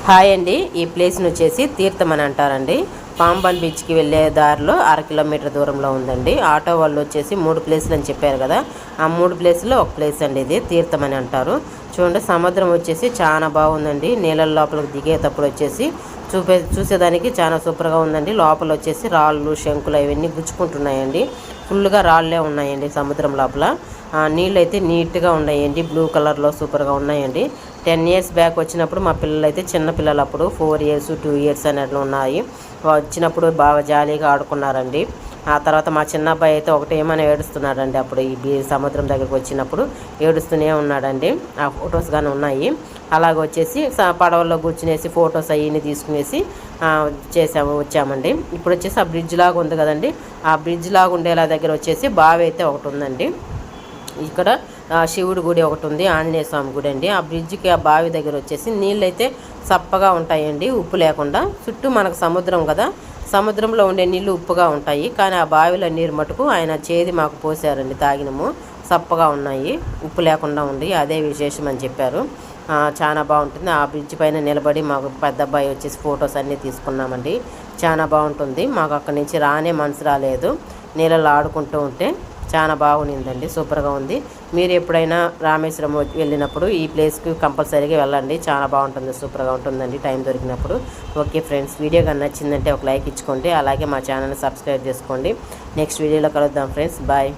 Hi అండి, ఈ ప్లేస్ని వచ్చేసి తీర్థం అని అంటారండి. పాంబన్ బీచ్కి వెళ్ళే దారిలో 1/2 కిలోమీటర్ దూరంలో ఉందండి. ఆటో వాళ్ళు వచ్చేసి 3 ప్లేసులు అని చెప్పారు కదా, ఆ 3 ప్లేసుల్లో ఒక ప్లేస్ అండి ఇది, తీర్థం అని అంటారు. చూడండి, సముద్రం వచ్చేసి చాలా బాగుందండి. నీళ్ళ లోపలికి దిగేటప్పుడు వచ్చేసి చూసేదానికి చాలా సూపర్గా ఉందండి. లోపల వచ్చేసి రాళ్ళు, శంకులు అవన్నీ గుచ్చుకుంటున్నాయండి. ఫుల్గా రాళ్ళే ఉన్నాయండి సముద్రం లోపల. నీళ్ళు అయితే నీట్గా ఉన్నాయండి, బ్లూ కలర్లో సూపర్గా ఉన్నాయండి. 10 ఇయర్స్ బ్యాక్ వచ్చినప్పుడు మా పిల్లలు అయితే చిన్న పిల్లలు, అప్పుడు 4 ఇయర్స్ 2 ఇయర్స్ అన్నట్లు ఉన్నాయి. వచ్చినప్పుడు బాగా జాలీగా ఆడుకున్నారండి. ఆ తర్వాత మా చిన్న అబ్బాయి అయితే ఒకటేమని ఏడుస్తున్నాడండి. అప్పుడు ఈ సముద్రం దగ్గరికి వచ్చినప్పుడు ఏడుస్తూనే ఉన్నాడండి. ఆ ఫొటోస్ కానీ ఉన్నాయి. అలాగే వచ్చేసి పడవల్లో కూర్చునేసి ఫొటోస్ అవన్నీ తీసుకునేసి వచ్చామండి. ఇప్పుడు వచ్చేసి ఆ బ్రిడ్జ్ లాగా ఉంది కదండి, ఆ బ్రిడ్జ్ లాగా ఉండేలా దగ్గర వచ్చేసి బావి అయితే ఒకటి ఉందండి. ఇక్కడ శివుడి గుడి ఒకటి ఉంది, ఆంజనేయ స్వామి గుడి అండి. ఆ బ్రిడ్జికి, ఆ బావి దగ్గర వచ్చేసి నీళ్ళు అయితే చప్పగా ఉంటాయండి, ఉప్పు లేకుండా. చుట్టూ మనకు సముద్రం కదా, సముద్రంలో ఉండే నీళ్ళు ఉప్పుగా ఉంటాయి. కానీ ఆ బావిలో నీరు మటుకు ఆయన చేది మాకు పోసారండి, తాగినము. చప్పగా ఉన్నాయి, ఉప్పు లేకుండా ఉండి, అదే విశేషం అని చెప్పారు. చాలా బాగుంటుంది. ఆ బ్రిడ్జ్ పైన నిలబడి మాకు పెద్ద అబ్బాయి వచ్చేసి ఫొటోస్ అన్నీ తీసుకున్నామండి. చాలా బాగుంటుంది. మాకు అక్కడి నుంచి రానే మనసు రాలేదు, నీళ్ళలో ఆడుకుంటూ ఉంటే చాలా బాగుండిందండి, సూపర్గా ఉంది. మీరు ఎప్పుడైనా రామేశ్వరం వెళ్ళినప్పుడు ఈ ప్లేస్కి కంపల్సరీగా వెళ్ళండి, చాలా బాగుంటుంది, సూపర్గా ఉంటుందండి టైం దొరికినప్పుడు. ఓకే ఫ్రెండ్స్, వీడియో కానీ నచ్చిందంటే ఒక లైక్ ఇచ్చుకోండి, అలాగే మా ఛానల్ని సబ్స్క్రైబ్ చేసుకోండి. నెక్స్ట్ వీడియోలో కలుద్దాం ఫ్రెండ్స్, బాయ్.